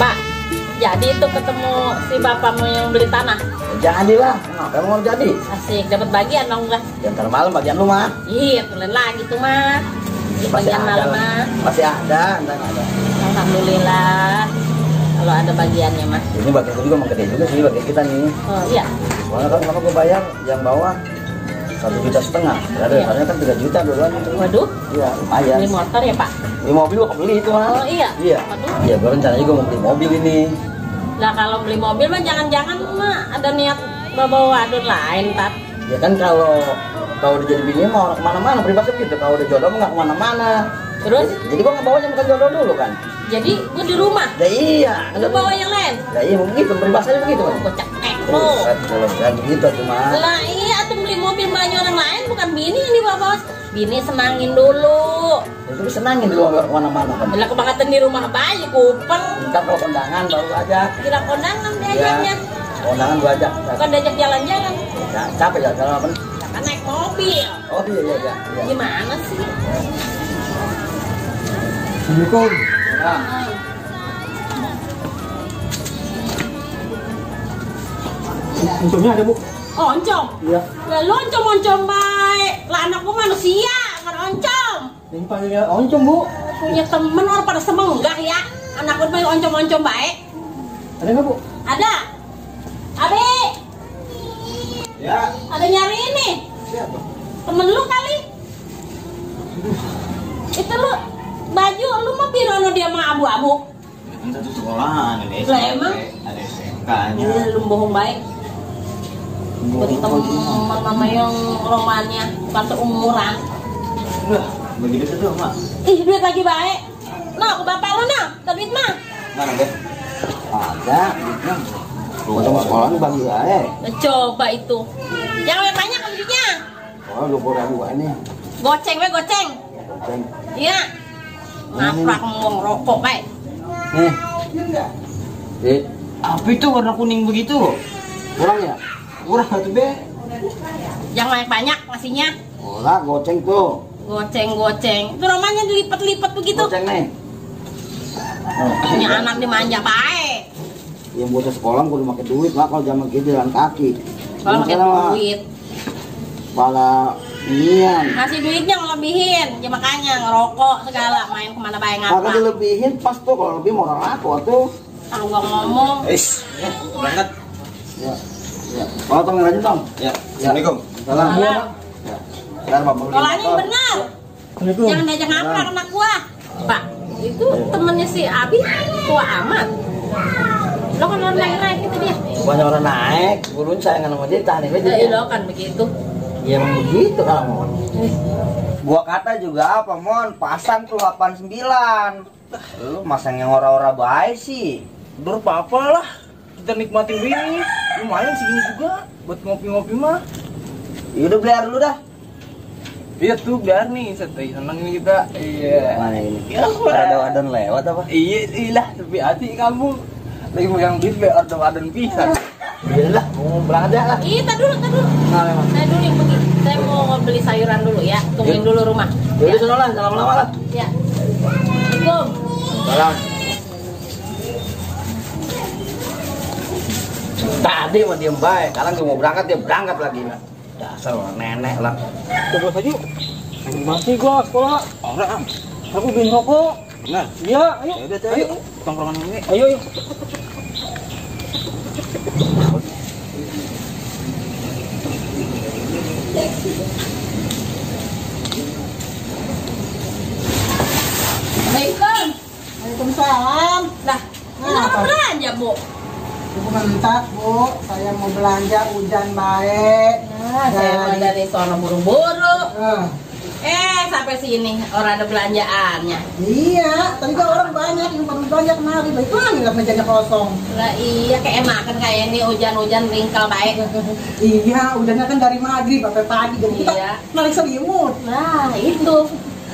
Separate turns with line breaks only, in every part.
Pak, jadi itu ketemu si bapakmu yang beli tanah.
Jadilah, kenapa mau jadi?
Asik, dapat bagian dong lah.
Ya ntar malam bagian lu mah.
Iya, tulen lagi tuh mah. Di bagian malam mah.
Masih ada, ntar ada.
Alhamdulillah. Kalau ada bagiannya mah.
Ini bagian juga emang gede juga sih bagian kita nih.
Oh iya.
Soalnya kan kalau gue bayar yang bawah 1,5 juta. Berarti harganya kan 3 juta duluan itu.
Waduh.
Iya, lumayan.
Beli motor ya Pak?
Beli mobil gua beli itu mah.
Oh iya.
Iya.
Waduh.
Iya, gua rencana juga mau beli mobil ini.
Lah kalau beli mobil mah jangan-jangan mah ada niat bawa wadon lain, Tat.
Ya kan kalau udah jadi bini mah orang kemana-mana, peribahasa gitu. Kalau udah jodoh mah nggak kemana-mana.
Terus?
Jadi gua nggak bawanya bukan jodoh dulu kan.
Jadi gua di rumah.
Ya iya.
Lu bawa yang lain?
Ya iya begitu, peribahasanya begitu kan.
Gua cekek lu.
Kalau begitu cuma.
Lah iya tuh beli mobil banyak orang lain bukan bini yang dibawa. Bini senangin dulu.
Itu senangin dulu nggak kemana-mana kan.
Bila kebangetan di rumah bayi kuper.
Ntar kalau kondangan baru aja.
Kira kondangan diajaknya.
Kondangan gua ajak.
Bukan diajak jalan-jalan.
Ya, capek ya kalau apa?
Kan naik mobil.
Oh iya.
Gimana sih?
Assalamualaikum. Ya. Untungnya ada bu.
Oncom?
Iya.
Lah lu oncom-oncom baik. Lah anakku manusia, kan oncom.
Ini panggilnya oncom bu.
Punya temen orang pada semenggah ya. Anakku main oncom-oncom baik.
Ada nggak bu?
Ada. Abi,
Ya.
ada nyari ini.
Siapa?
Temen lu kali. Itu lu baju lu mah birono dia mah abu-abu.
Ini satu sekolahan ini.
Lah emang?
Ada SMK-nya.
Iya, lu bohong baik. Berteman sama yang romannya bukan seumuran.
Udah, begitu tuh mak.
Ih, duit lagi baik. Nah, ke bapak lu nah, ke duit mah.
Mana deh? Ada, duitnya. Potong sekolahan bagi aja.
Nah, coba itu. Jangan banyak kan duitnya.
Oh, 20.000 ini.
Goceng we goceng.
Goceng.
Iya. Ngaprak ngomong rokok baik.
Nih. Apa itu warna kuning begitu? Kurang ya? Kurang tuh be.
Jangan banyak ngasihnya.
Ora goceng tuh.
Goceng. Itu romanya dilipat-lipat begitu.
Goceng nih.
Punya anak dimanja baik.
Yang bocah sekolah gue udah pakai duit lah kalau zaman gitu jalan kaki.
Kalau pakai duit.
Kepala inian.
Ngasih duitnya ngelebihin. Ya makanya ngerokok segala main kemana baik
Kagak
ngapa.
dilebihin pas tuh kalau lebih moral aku tuh.
Kalau gua ngomong.
Berangkat. Ya. Ya. Kalau tong aja tong. Ya. Assalamualaikum. Salam.
Salam.
Ya. Bentar, Pak.
Polanya yang benar.
Assalamualaikum.
Jangan diajak ngaprak anak gua. Pak, itu temennya si Abi tua amat. Lo kan orang naik-naik itu dia.
Banyak orang naik, gurun saya nggak mau dia tahan aja.
Iya lo kan begitu.
Ya emang begitu kalau mau.
Gua kata juga apa, Mon? Pasang tuh 89. Lu masang yang ora-ora baik sih.
Udah apa-apa lah, kita nikmatin ini. Lumayan segini juga buat ngopi-ngopi mah.
Ya udah beli air dulu dah.
Iya tuh biar nih, santai senang ini kita. Iya.
Mana ini?
Ya,
Ada wadon lewat apa?
Iya, iyalah, tapi hati kamu. Lagi megang duit biar ada pisan.
Iya lah, mau berangkat ya lah.
Iya, tar dulu.
Nah, memang.
Saya dulu yang pergi. Saya mau beli sayuran dulu ya. Tungguin dulu rumah.
Jadi sono lah, jangan lama-lama lah.
Ya. Assalamualaikum.
Salam. Tadi mah diem baik, sekarang gue mau berangkat dia berangkat lagi. Dasar orang nenek lah.
Coba saja. Masih gua sekolah. Orang. Aku beli rokok.
Nah,
Iya, ayo.
ya udah
Ayo.
tongkrongan ini.
Ayo.
Assalamualaikum.
Waalaikumsalam.
Nah, kenapa belanja, Bu?
Ibu mentak, Bu. Saya mau belanja hujan baik.
Nah, saya mau dari sono buru-buru. Sampai sini orang ada belanjaannya.
Iya, tadi kan orang banyak yang baru belanja kemari. Baik lagi nggak mejanya kosong.
Lah iya kayak enakan kayak ini hujan-hujan ringkal baik.
Iya, hujannya kan dari maghrib sampai pagi. Jadi kita
Iya.
narik selimut.
Nah, itu.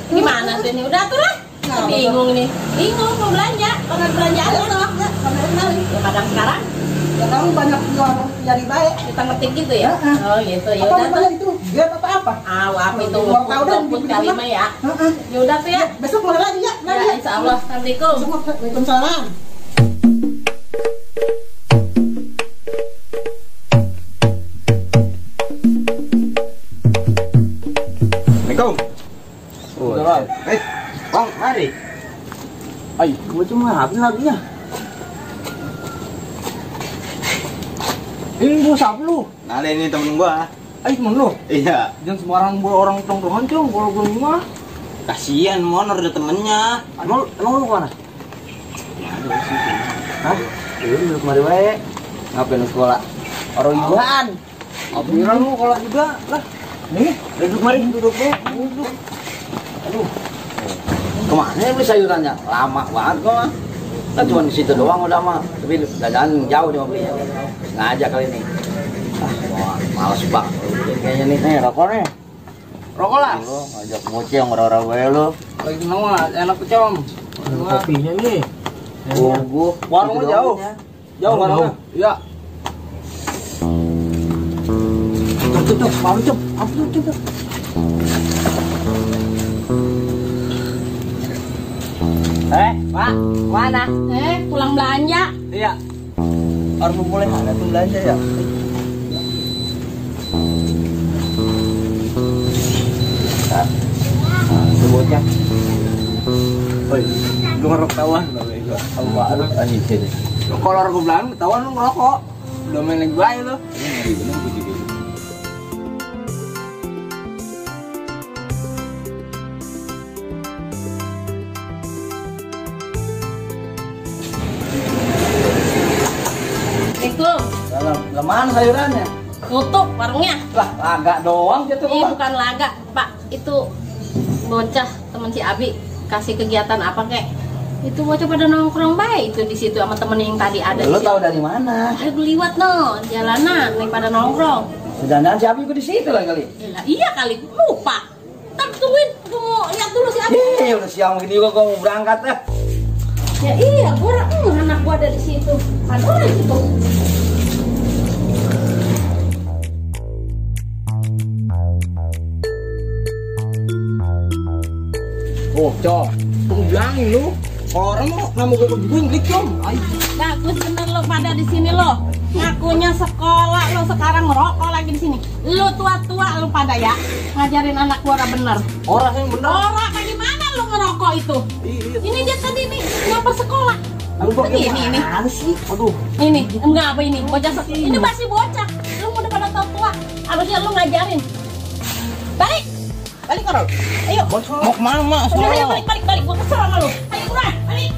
Gimana sih ini? Udah tuh lah.
Nah,
Bingung nih. Bingung mau belanja. Orang belanjaan
Ayo,
tuh.
ya, sampai kemari.
Ya kadang sekarang
Ya kamu banyak jual jadi baik.
kita ngetik gitu ya.
Heeh.
Oh gitu. Ya
Apa
udah tuh.
namanya itu? Giat apa apa?
Apa itu?
Gua tahu dah,
Untuk kalima ya.
Heeh.
Ya udah tuh ya.
Besok mulai lagi ya.
Ya, insya Allah. Assalamualaikum.
Waalaikumsalam.
Assalamualaikum.
Bang. Bang, mari. Ayo, gua cuma habis laginya.
Ini gua siapa lu?
Nah, ini temen gua.
Ayo temen lu.
Iya.
Jangan sembarang bawa orang tongkrongan cung, kalau gua mah.
Kasihan Mon, ada temennya. Emang lu kemana? Hah? Lu kemari wae. Ngapain lu sekolah? Orang ibuan.
Apiran lu kalau juga lah.
Nih, duduk mari, duduk deh. Duduk. Aduh. Kemana ya beli sayurannya? Lama banget kok mah. Kan cuma di situ doang udah mah. Tapi jalan jauh dia mau belinya. Ngajak kali ini. Ah, wah, males banget. Kayaknya nih rokok nih.
Rokok lah.
Lu ngajak bocah orang-orang gue lu.
Lagi kenal mah enak tuh com. Kopinya nih.
Gua
Warungnya jauh. Jauh warungnya. Iya. Tuh, mau com. Apa tuh?
Pak, mana? Pulang belanja.
Iya.
Orang mulai ada tuh belanja ya. Itu bocah.
Woi, lu ngerok tawan
Kalau baru anjing sini.
Kalau orang bilang tawan lu ngerokok. Udah main lagi baik lu.
Assalamualaikum.
Dalam mana sayurannya?
Tutup warungnya.
Lah, laga doang gitu
Ini
kok.
bukan laga, Pak. Itu bocah temen si Abi kasih kegiatan apa kek? Itu bocah pada nongkrong baik itu di situ sama temen yang tadi ada.
Lu
di
tahu
situ.
dari mana?
Ayo liwat no, jalanan nih pada nongkrong.
Sedangkan si Abi gua di situ lah kali.
Yalah, iya kali lupa. Ntar tungguin, tunggu lihat dulu si Abi.
Udah siang begini juga gua mau berangkat ya.
Ya iya, anak gua ada di situ. Ada orang di situ.
Oh, com. Gua bilangin lu. Kalau orang mau nama gua gue klik com. Ayo.
Bagus bener lo pada di sini lo. Ngakunya sekolah lo sekarang ngerokok lagi di sini. Lo tua-tua lo pada ya ngajarin anak gua bener.
Orang yang bener.
Orang bagaimana lo ngerokok itu?
Iya.
Ini dia tadi nih ngapa sekolah?
Lu
Ini.
sih? Aduh.
Ini enggak apa ini bocah ini masih bocah. Lu udah pada tahu tua. Harusnya lu ngajarin. Balik Karol. Ayo.
Mau kemana mak?
Udah, ayo balik. Gua kesel sama lu. Ayo udah, balik.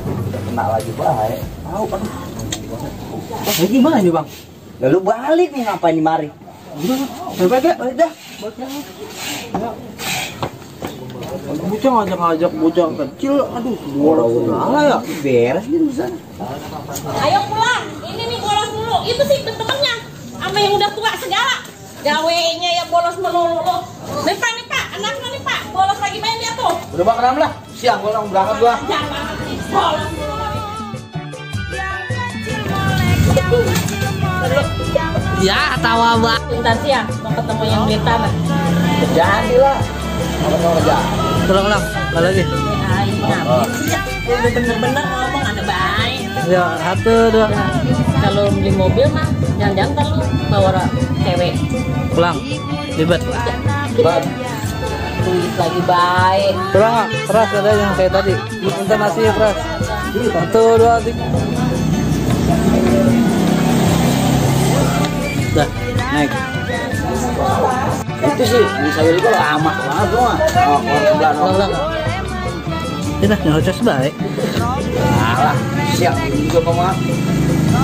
Udah kena lagi baik.
Tahu aduh. Ini gimana nih bang?
Lalu balik nih ngapain di mari?
Balik dah. Bocah ngajak bocah kecil, aduh, bolos segala ya.
Beres gitu sana.
Ayo pulang. Ini nih bolos dulu. Itu sih temennya. Sama yang udah tua segala. Gawenya ya bolos melulu lo. Nih Pak, anaknya nih Pak, bolos lagi main dia tuh.
Udah bakaran lah. Siang gua langsung berangkat gua.
Jangan banget nih, bolos mulu lagi.
Ya, tawa banget.
Bentar siang, mau ketemu yang beli tanah.
Jadi lah. Mau kerja.
Ulang, sekali lagi.
Udah bener-bener ngomong ada baik.
Ya, 1, 2.
Kalau beli mobil mah jangan-jangan ntar lu bawa cewek.
Pulang. Ribet.
Bad.
Tulis lagi baik.
Pulang, Kak. Keras ada yang kayak tadi. Minta nasi ya, keras. 1, 2, 3. Udah, naik.
Itu sih, di sayur itu lama banget tuh mah. Oh, orang sebelah no.
Ulang. Tidak, yang harus baik.
Alah, siang juga kok mah.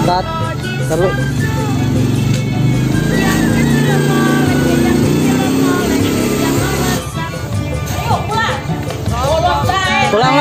Cut. Taruh.
Ayo pulang. Bolos baik.
Pulang,